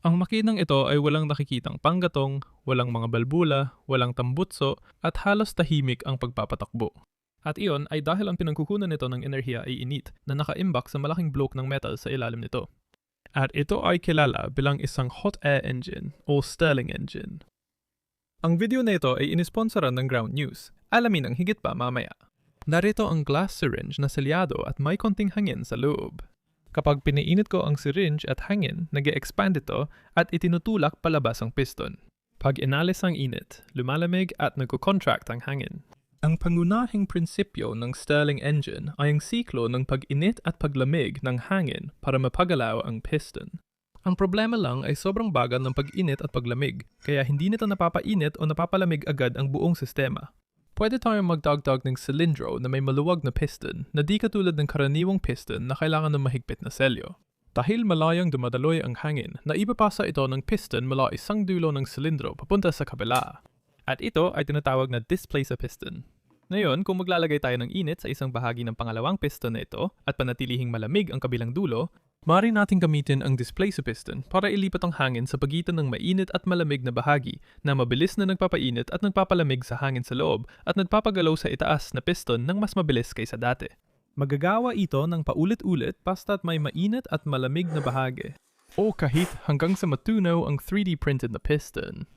Ang makinang ito ay walang nakikitang panggatong, walang mga balbula, walang tambutso, at halos tahimik ang pagpapatakbo. At iyon ay dahil ang pinagkukunan nito ng enerhiya ay init na nakaimbak sa malaking bloke ng metal sa ilalim nito. At ito ay kilala bilang isang hot air engine o Stirling engine. Ang video na ito ay inisponsoran ng Ground News. Alamin ang higit pa mamaya. Narito ang glass syringe na selyado at may konting hangin sa loob. Kapag piniinit ko ang syringe at hangin, nag-expand ito at itinutulak palabas ang piston. Pag inalis ang init, lumalamig at nagko-contract ang hangin. Ang pangunahing prinsipyo ng Stirling engine ay ang siklo ng pag-init at paglamig ng hangin para mapagalaw ang piston. Ang problema lang ay sobrang bagal ng pag-init at paglamig, kaya hindi nito napapainit o napapalamig agad ang buong sistema. Pwede tayong magdagdag ng silindro na may maluwag na piston na di katulad ng karaniwang piston na kailangan ng mahigpit na selyo. Dahil malayang dumadaloy ang hangin, naipapasa ito ng piston mula isang dulo ng silindro papunta sa kabila. At ito ay tinatawag na displacer piston. Ngayon, kung maglalagay tayo ng init sa isang bahagi ng pangalawang piston na ito at panatilihing malamig ang kabilang dulo, maaari nating gamitin ang displacer piston para ilipat ang hangin sa pagitan ng mainit at malamig na bahagi na mabilis na nagpapainit at nagpapalamig sa hangin sa loob at nagpapagalaw sa itaas na piston ng mas mabilis kaysa dati. Magagawa ito ng paulit-ulit basta't may mainit at malamig na bahagi. O kahit hanggang sa matunaw ang 3D printed na piston.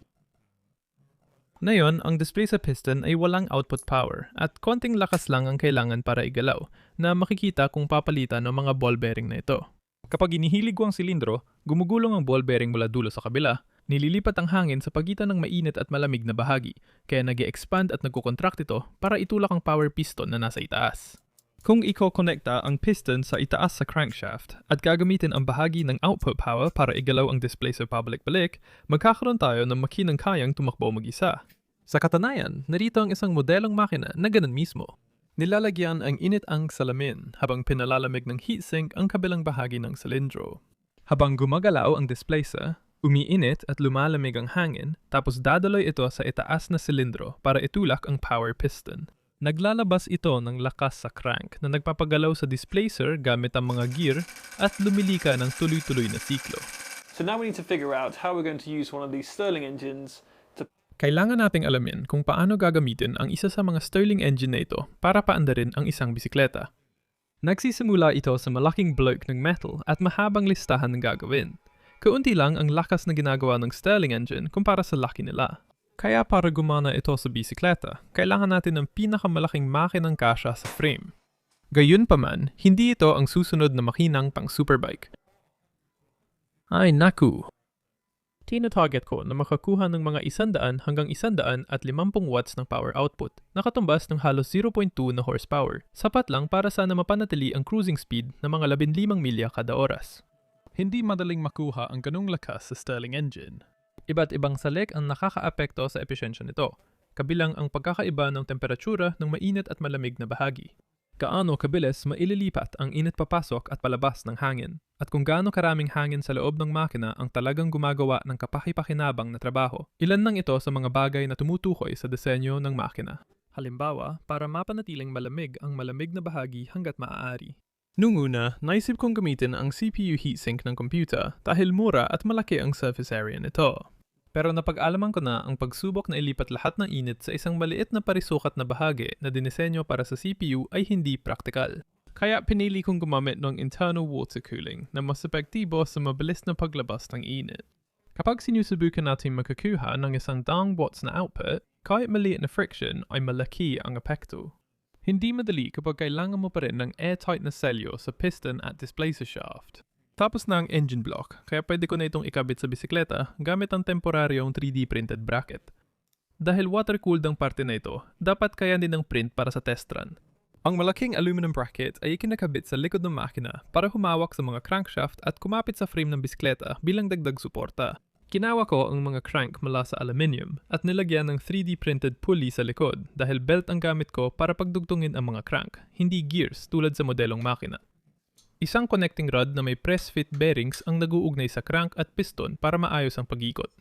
Ngayon, ang displacer piston ay walang output power at konting lakas lang ang kailangan para igalaw na makikita kung papalitan ng mga ball bearing na ito. Kapag inihilig ko ang silindro, gumugulong ang ball bearing mula dulo sa kabila, nililipat ang hangin sa pagitan ng mainit at malamig na bahagi, kaya nag-expand at nagko-contract ito para itulak ang power piston na nasa itaas. Kung iko-connecta ang piston sa itaas sa crankshaft at gagamitin ang bahagi ng output power para igalaw ang displacer pabalik-balik, magkakaroon tayo ng makinang kayang tumakbo mag-isa. Sa katunayan, narito ang isang modelong makina na ganun mismo. Nilalagyan ang init ang salamin habang pinalalamig ng heatsink ang kabilang bahagi ng silindro. Habang gumagalaw ang displacer, umiinit at lumalamig ang hangin tapos dadaloy ito sa itaas na silindro para itulak ang power piston. Naglalabas ito ng lakas sa crank na nagpapagalaw sa displacer gamit ang mga gear at lumilika ng tuloy-tuloy na siklo. So now we need to figure out how we're going to use one of these Stirling engines to... Kailangan nating alamin kung paano gagamitin ang isa sa mga Stirling engine na ito para paandarin ang isang bisikleta. Nagsisimula ito sa malaking block ng metal at mahabang listahan ng gagawin. Kaunti lang ang lakas na ginagawa ng Stirling engine kumpara sa laki nila. Kaya para gumana ito sa bisikleta, kailangan natin ng pinakamalaking makinang kasya sa frame. Gayunpaman, hindi ito ang susunod na makinang pang superbike. Ay naku! Tinatarget ko na makakuha ng mga 100 hanggang 150 watts ng power output, nakatumbas ng halos 0.2 na horsepower, sapat lang para sana mapanatili ang cruising speed na mga 15 milya kada oras. Hindi madaling makuha ang ganung lakas sa Stirling engine. Iba't ibang salik ang nakakaapekto sa epesyensya nito, kabilang ang pagkakaiba ng temperatura ng mainit at malamig na bahagi. Gaano kabilis maililipat ang init papasok at palabas ng hangin, at kung gaano karaming hangin sa loob ng makina ang talagang gumagawa ng kapakipakinabang na trabaho. Ilan lang ito sa mga bagay na tumutukoy sa disenyo ng makina. Halimbawa, para mapanatiling malamig ang malamig na bahagi hanggat maaari. Nung una, naisip kong gamitin ang CPU heatsink ng computer dahil mura at malaki ang surface area nito. Pero napag-alaman ko na ang pagsubok na ilipat lahat ng init sa isang maliit na parisukat na bahagi na dinisenyo para sa CPU ay hindi praktikal. Kaya pinili kong gumamit ng internal water cooling na mas epektibo sa mabilis na paglabas ng init. Kapag sinusubukan natin makakuha ng 100 watts na output, kahit maliit na friction ay malaki ang epekto. Hindi madali kapag kailangan mo pa rin ng airtight na selyo sa piston at displacer shaft. Tapos na ang engine block, kaya pwede ko na itong ikabit sa bisikleta gamit ang temporaryong 3D printed bracket. Dahil water-cooled ang parte na ito, dapat kayanin ng print para sa test run. Ang malaking aluminum bracket ay ikinakabit sa likod ng makina para humawak sa mga crankshaft at kumapit sa frame ng bisikleta bilang dagdag suporta. Kinawa ko ang mga crank mula sa aluminium at nilagyan ng 3D printed pulley sa likod dahil belt ang gamit ko para pagdugtungin ang mga crank, hindi gears tulad sa modelong makina. Isang connecting rod na may press-fit bearings ang nag-uugnay sa crank at piston para maayos ang pag-ikot.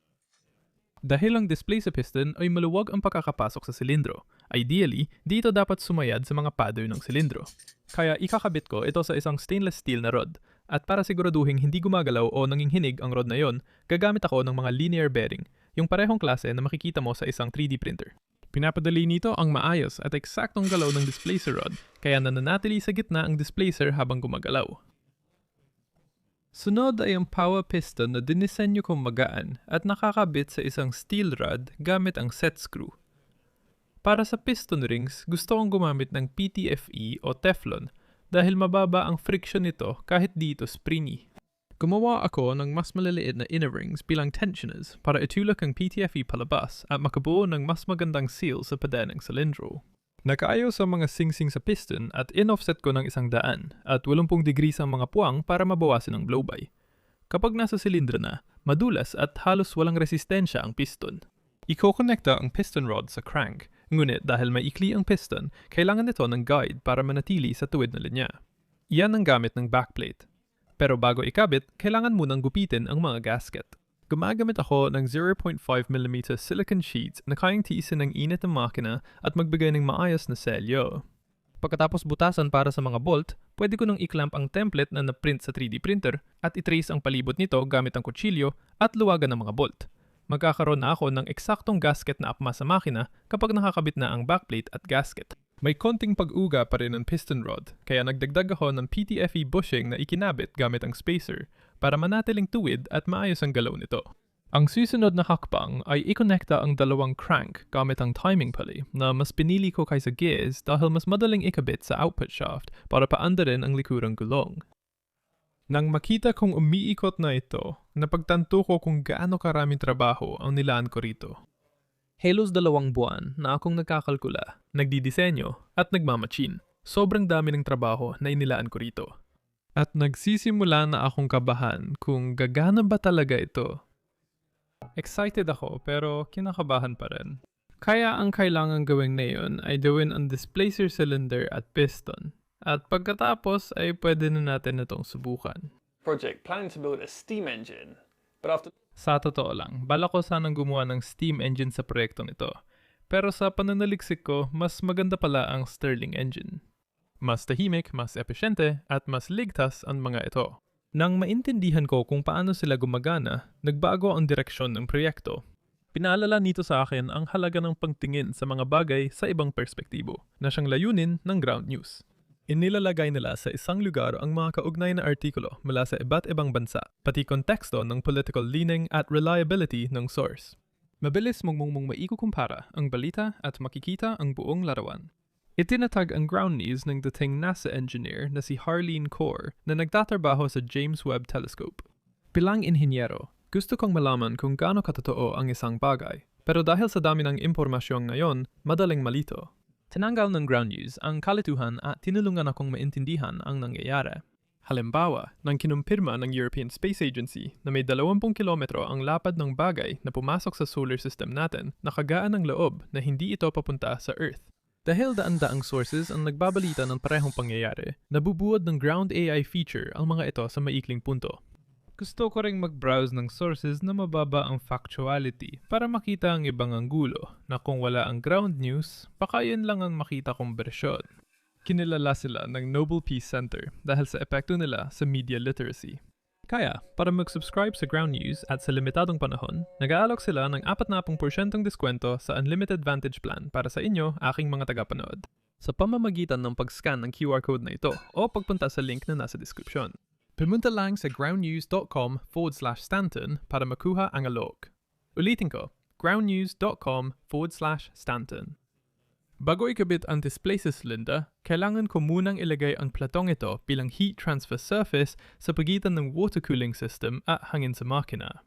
Dahil ang displacer piston ay maluwag ang pagkakapasok sa silindro, ideally, dito dapat sumayad sa mga pader ng silindro. Kaya ikakabit ko ito sa isang stainless steel na rod At para siguraduhin hindi gumagalaw o nanginghinig ang rod na yon, gagamit ako ng mga linear bearing, yung parehong klase na makikita mo sa isang 3D printer. Pinapadali nito ang maayos at eksaktong galaw ng displacer rod, kaya nananatili sa gitna ang displacer habang gumagalaw. Sunod ay ang power piston na dinisenyo kong magaan at nakakabit sa isang steel rod gamit ang set screw. Para sa piston rings, gusto kong gumamit ng PTFE o Teflon dahil mababa ang friction nito kahit di ito springy. Gumawa ako ng mas maliliit na inner rings bilang tensioners para itulak ang PTFE palabas at makabuo ng mas magandang seal sa pader ng silindro. Nakaayos sa mga singsing sa piston at in-offset ko ng 100 at 80 degrees ang mga puwang para mabawasan ang blow-by. Kapag nasa silindro na, madulas at halos walang resistensya ang piston. Iko-connecta ang piston rod sa crank, ngunit dahil maikli ang piston, kailangan nito ng guide para manatili sa tuwid na linya. Iyan ang gamit ng backplate. Pero bago ikabit, kailangan munang gupitin ang mga gasket. Gumagamit ako ng 0.5mm silicone sheets na kayang tiisin ng init ng makina at magbigay ng maayos na selyo. Pagkatapos butasan para sa mga bolt, pwede ko nang i-clamp ang template na na-print sa 3D printer at i-trace ang palibot nito gamit ang kutsilyo at luwagan ng mga bolt. Magkakaroon na ako ng eksaktong gasket na akma sa makina kapag nakakabit na ang backplate at gasket. May konting pag-uga pa rin ang piston rod, kaya nagdagdag ako ng PTFE bushing na ikinabit gamit ang spacer para manatiling tuwid at maayos ang galaw nito. Ang susunod na hakbang ay i-connecta ang dalawang crank gamit ang timing pulley na mas pinili ko kaysa gears dahil mas madaling ikabit sa output shaft para paandarin ang likurang gulong. Nang makita kong umiikot na ito, napagtanto ko kung gaano karaming trabaho ang nilaan ko rito. Halos 2 buwan na akong nagkakalkula, nagdidisenyo at nagmamachin. Sobrang dami ng trabaho na inilaan ko rito. At nagsisimula na akong kabahan kung gagana ba talaga ito. Excited ako pero kinakabahan pa rin. Kaya ang kailangan gawin ngayon ay gawin ang displacer cylinder at piston. At pagkatapos ay pwede na natin itong subukan. Project planning to build a steam engine, but after Sa totoo lang, bala ko sanang gumawa ng steam engine sa proyektong ito. Pero sa pananaliksik ko, mas maganda pala ang Stirling engine. Mas tahimik, mas epesyente, at mas ligtas ang mga ito. Nang maintindihan ko kung paano sila gumagana, nagbago ang direksyon ng proyekto. Pinaalala nito sa akin ang halaga ng pagtingin sa mga bagay sa ibang perspektibo, na siyang layunin ng ground news. Inilalagay nila sa isang lugar ang mga kaugnay na artikulo mula sa iba't ibang bansa, pati konteksto ng political leaning at reliability ng source. Mabilis mong maikukumpara ang balita at makikita ang buong larawan. Itinatag ang ground news ng dating NASA engineer na si Harleen Kaur na nagtatrabaho sa James Webb Telescope. Bilang inhinyero, gusto kong malaman kung gaano katotoo ang isang bagay, pero dahil sa dami ng impormasyon ngayon, madaling malito. Tinanggal ng ground news ang kalituhan at tinulungan akong maintindihan ang nangyayari. Halimbawa, nang kinumpirma ng European Space Agency na may 20 kilometro ang lapad ng bagay na pumasok sa solar system natin, nakagaan ng loob na hindi ito papunta sa Earth. Dahil daan-daang sources ang nagbabalita ng parehong pangyayari, nabubuod ng ground AI feature ang mga ito sa maikling punto. Gusto ko ring mag-browse ng sources na mababa ang factuality para makita ang ibang anggulo na kung wala ang ground news, baka yun lang ang makita kong bersyon. Kinilala sila ng Nobel Peace Center dahil sa epekto nila sa media literacy. Kaya, para mag-subscribe sa Ground News at sa limitadong panahon, nag-aalok sila ng 40% diskwento sa Unlimited Vantage Plan para sa inyo, aking mga tagapanood. Sa pamamagitan ng pag-scan ng QR code na ito o pagpunta sa link na nasa description. Pumunta lang sa groundnews.com/Stanton para makuha ang alok. Ulitin ko, groundnews.com/Stanton. Bago ikabit ang displacer cylinder, kailangan ko munang ilagay ang platong ito bilang heat transfer surface sa pagitan ng water cooling system at hangin sa makina.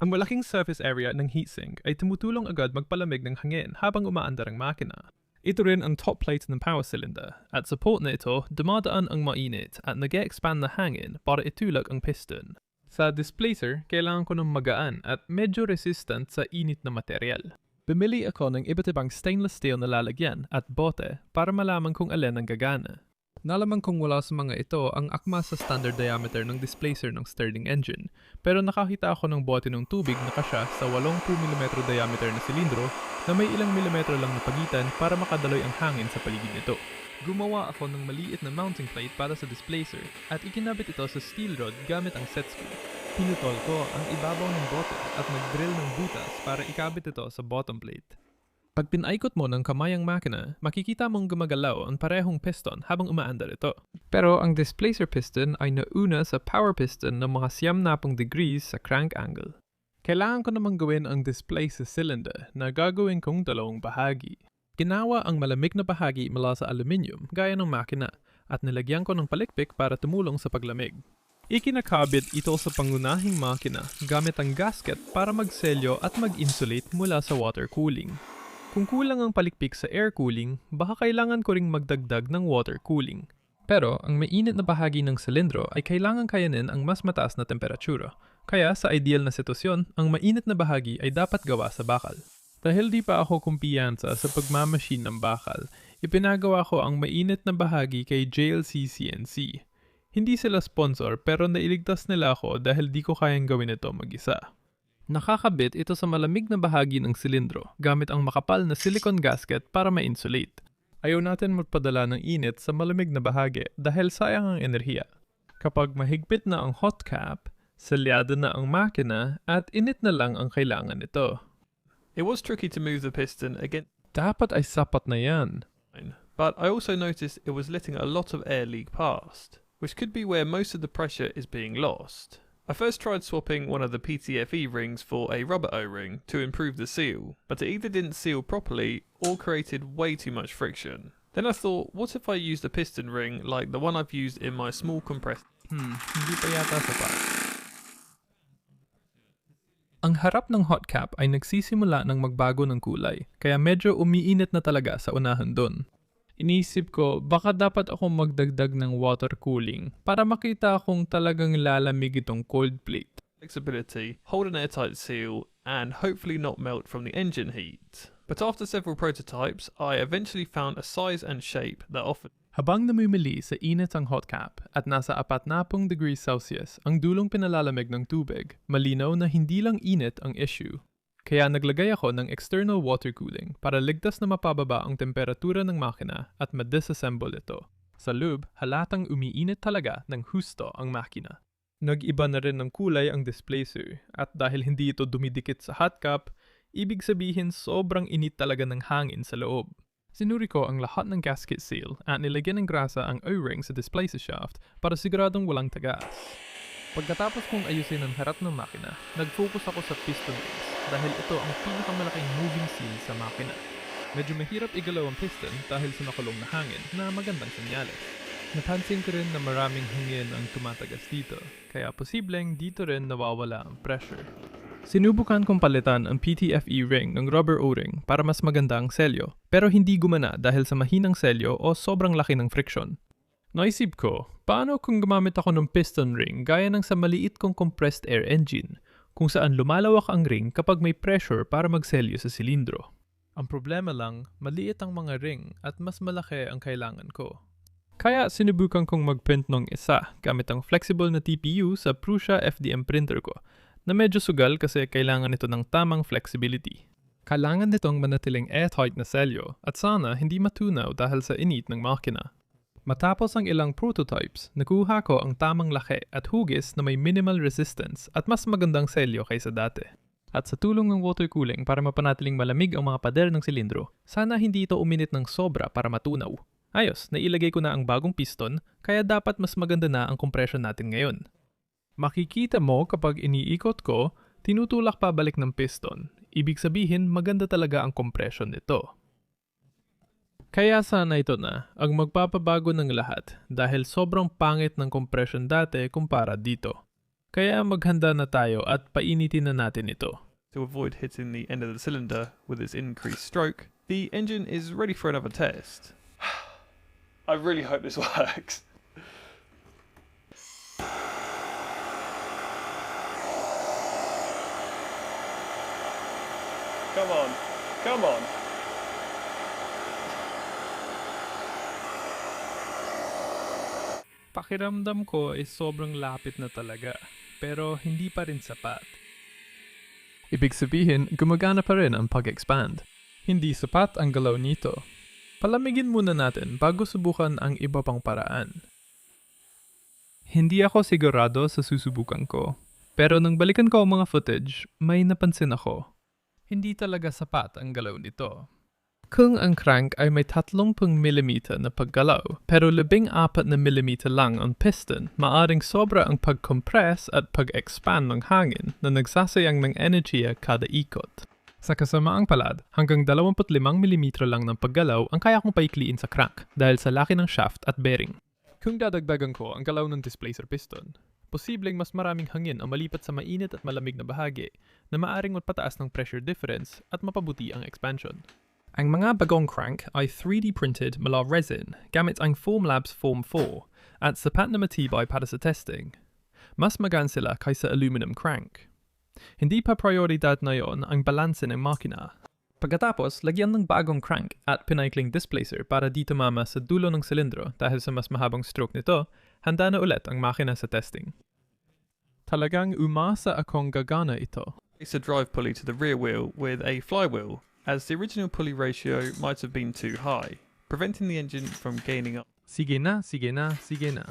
Ang malaking surface area ng heatsink ay tumutulong agad magpalamig ng hangin habang umaandar ang makina. Ito rin ang top plate ng power cylinder at support na ito dumadaan ang mainit at nag-expand na hangin para itulak ang piston. Sa displacer, kailangan ko ng magaan at medyo resistant sa init na material. Bumili ako ng iba't ibang stainless steel na lalagyan at bote para malaman kung alin ang gagana. Nalaman kong wala sa mga ito ang akma sa standard diameter ng displacer ng Stirling engine, pero nakakita ako ng bote ng tubig na kasya sa 80mm diameter na silindro na may ilang milimetro lang na pagitan para makadaloy ang hangin sa paligid nito. Gumawa ako ng maliit na mounting plate para sa displacer at ikinabit ito sa steel rod gamit ang set screw. Pinutol ko ang ibabaw ng bote at nag-drill ng butas para ikabit ito sa bottom plate. Pag pinaikot mo ng kamay ang makina, makikita mong gumagalaw ang parehong piston habang umaandar ito. Pero ang displacer piston ay nauna sa power piston ng mga 90 degrees sa crank angle. Kailangan ko namang gawin ang display sa cylinder na gagawin kong dalawang bahagi. Ginawa ang malamig na bahagi mula sa aluminium gaya ng makina at nilagyan ko ng palikpik para tumulong sa paglamig. Ikinakabit ito sa pangunahing makina gamit ang gasket para magselyo at mag-insulate mula sa water cooling. Kung kulang ang palikpik sa air cooling, baka kailangan ko ring magdagdag ng water cooling. Pero ang mainit na bahagi ng silindro ay kailangan kayanin ang mas mataas na temperatura. Kaya sa ideal na sitwasyon, ang mainit na bahagi ay dapat gawa sa bakal. Dahil di pa ako kumpiyansa sa pagmamachine ng bakal, ipinagawa ko ang mainit na bahagi kay JLC CNC. Hindi sila sponsor pero nailigtas nila ako dahil di ko kayang gawin ito mag-isa. Nakakabit ito sa malamig na bahagi ng silindro gamit ang makapal na silicone gasket para ma-insulate. Ayaw natin magpadala ng init sa malamig na bahagi dahil sayang ang enerhiya. Kapag mahigpit na ang hot cap, selyado na ang makina at init na lang ang kailangan nito. It was tricky to move the piston again, Dapat ay sapat na yan. but I also noticed it was letting a lot of air leak past, which could be where most of the pressure is being lost. I first tried swapping one of the PTFE rings for a rubber O-ring to improve the seal, but it either didn't seal properly or created way too much friction. Then I thought, what if I used a piston ring like the one I've used in my small compressor? Hindi pa yata sapat. Ang harap ng hot cap ay nagsisimula ng magbago ng kulay, kaya medyo umiinit na talaga sa unahan doon. Inisip ko, baka dapat ako magdagdag ng water cooling para makita kung talagang lalamig itong cold plate. Flexibility, hold an airtight seal, and hopefully not melt from the engine heat. But after several prototypes, I eventually found a size and shape that offered. Habang namimili sa init ang hot cap at nasa 40 degrees Celsius ang dulong pinalalamig ng tubig, malinaw na hindi lang init ang issue. Kaya naglagay ako ng external water cooling para ligtas na mapababa ang temperatura ng makina at ma-disassemble ito. Sa loob, halatang umiinit talaga ng husto ang makina. Nag-iba na rin ng kulay ang displacer at dahil hindi ito dumidikit sa hot cap, ibig sabihin sobrang init talaga ng hangin sa loob. Sinuri ko ang lahat ng gasket seal at nilagyan ng grasa ang O-ring sa displacer shaft para siguradong walang tagas. Pagkatapos kong ayusin ang harap ng makina, nag-focus ako sa piston rings dahil ito ang pinakamalaking moving seal sa makina. Medyo mahirap igalaw ang piston dahil sa nakulong na hangin na magandang senyales. Napansin ko rin na maraming hangin ang tumatagas dito, kaya posibleng dito rin nawawala ang pressure. Sinubukan kong palitan ang PTFE ring ng rubber O-ring para mas maganda ang selyo, pero hindi gumana dahil sa mahinang selyo o sobrang laki ng friction. Naisip ko, paano kung gumamit ako ng piston ring gaya ng sa maliit kong compressed air engine, kung saan lumalawak ang ring kapag may pressure para magselyo sa silindro. Ang problema lang, maliit ang mga ring at mas malaki ang kailangan ko. Kaya sinubukan kong magprint ng isa gamit ang flexible na TPU sa Prusa FDM printer ko, na medyo sugal kasi kailangan nito ng tamang flexibility. Kailangan nitong manatiling airtight na selyo at sana hindi matunaw dahil sa init ng makina. Matapos ang ilang prototypes, nakuha ko ang tamang laki at hugis na may minimal resistance at mas magandang selyo kaysa dati. At sa tulong ng water cooling para mapanatiling malamig ang mga pader ng silindro, sana hindi ito uminit ng sobra para matunaw. Ayos, nailagay ko na ang bagong piston, kaya dapat mas maganda na ang compression natin ngayon. Makikita mo kapag iniikot ko, tinutulak pabalik ng piston. Ibig sabihin, maganda talaga ang compression nito. Kaya sana ito na ang magpapabago ng lahat dahil sobrang pangit ng compression dati kumpara dito. Kaya maghanda na tayo at painitin na natin ito. To avoid hitting the end of the cylinder with its increased stroke, the engine is ready for another test. I really hope this works. Come on, come on. Pakiramdam ko ay sobrang lapit na talaga, pero hindi pa rin sapat. Ibig sabihin, gumagana pa rin ang pag-expand. Hindi sapat ang galaw nito. Palamigin muna natin bago subukan ang iba pang paraan. Hindi ako sigurado sa susubukan ko, pero nang balikan ko ang mga footage, may napansin ako. Hindi talaga sapat ang galaw nito. Kung ang crank ay may 30mm na paggalaw, pero 14mm lang ang piston, maaring sobra ang pag-compress at pag-expand ng hangin na nagsasayang ng enerhiya kada ikot. Sa kasamaang palad, hanggang 25mm lang ng paggalaw ang kaya kong paikliin sa crank dahil sa laki ng shaft at bearing. Kung dadagdagan ko ang galaw ng displacer piston, posibleng mas maraming hangin ang malipat sa mainit at malamig na bahagi na maaring magpataas ng pressure difference at mapabuti ang expansion. Ang mga bagong crank ay 3D printed mula resin gamit ang Formlabs Form 4 at sapat na matibay para sa testing. Mas magaan sila kaysa aluminum crank. Hindi pa prioridad na yon ang balanse ng makina. Pagkatapos, lagyan ng bagong crank at pinaikling displacer para di tumama sa dulo ng silindro dahil sa mas mahabang stroke nito, handa na ulit ang makina sa testing. Talagang umasa akong gagana ito. Place a drive pulley to the rear wheel with a flywheel, as the original pulley ratio might have been too high, preventing the engine from gaining up. Sige na, sige na, sige na.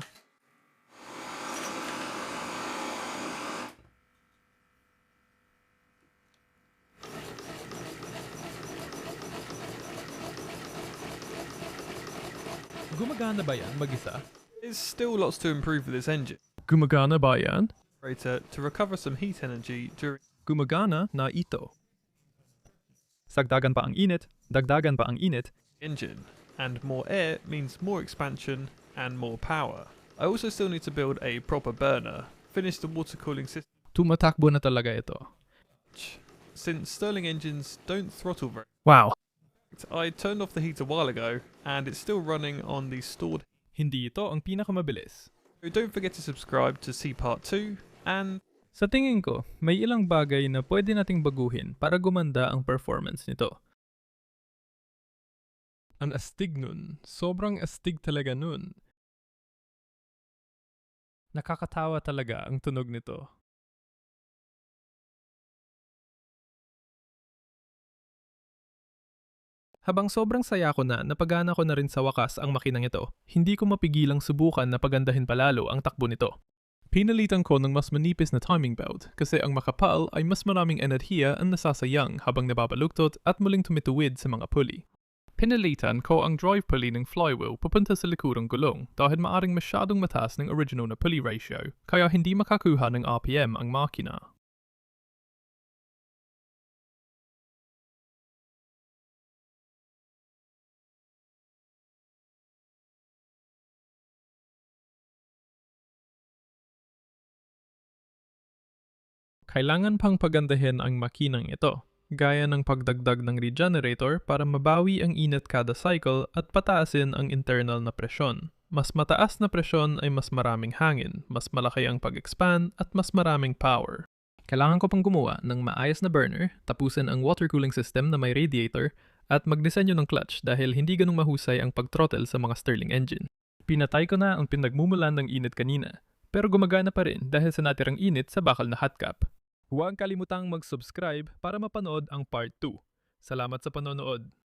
Gumagana ba yan mag-isa? There's still lots to improve with this engine. Gumagana ba yan? To recover some heat energy during Gumagana na ito. Dagdagan pa ang init, dagdagan pa ang init. engine, and more air means more expansion and more power. I also still need to build a proper burner, finish the water cooling system, Tumatakbo na talaga ito. since Stirling engines don't throttle very. Wow! I turned off the heat a while ago, and it's still running on the stored. Hindi ito ang pinakamabilis. So don't forget to subscribe to see part 2, and Sa tingin ko, may ilang bagay na pwede nating baguhin para gumanda ang performance nito. Ang astig nun. Sobrang astig talaga nun. Nakakatawa talaga ang tunog nito. Habang sobrang saya ko na napagana ko na rin sa wakas ang makinang ito, hindi ko mapigilang subukan na pagandahin palalo ang takbo nito. Pinalitan ko ng mas manipis na timing belt kasi ang makapal ay mas maraming enerhiya ang nasasayang habang nababaluktot at muling tumituwid sa mga pulley. Pinalitan ko ang drive pulley ng flywheel papunta sa likurang gulong dahil maaring masyadong mataas ng original na pulley ratio kaya hindi makakuha ng RPM ang makina. Kailangan pang pagandahin ang makinang ito, gaya ng pagdagdag ng regenerator para mabawi ang init kada cycle at pataasin ang internal na presyon. Mas mataas na presyon ay mas maraming hangin, mas malaki ang pag-expand at mas maraming power. Kailangan ko pang gumawa ng maayos na burner, tapusin ang water cooling system na may radiator, at magdisenyo ng clutch dahil hindi ganung mahusay ang pag-throttle sa mga Stirling engine. Pinatay ko na ang pinagmumulan ng init kanina, pero gumagana pa rin dahil sa natirang init sa bakal na hot cap. Huwag kalimutang mag-subscribe para mapanood ang part 2. Salamat sa panonood.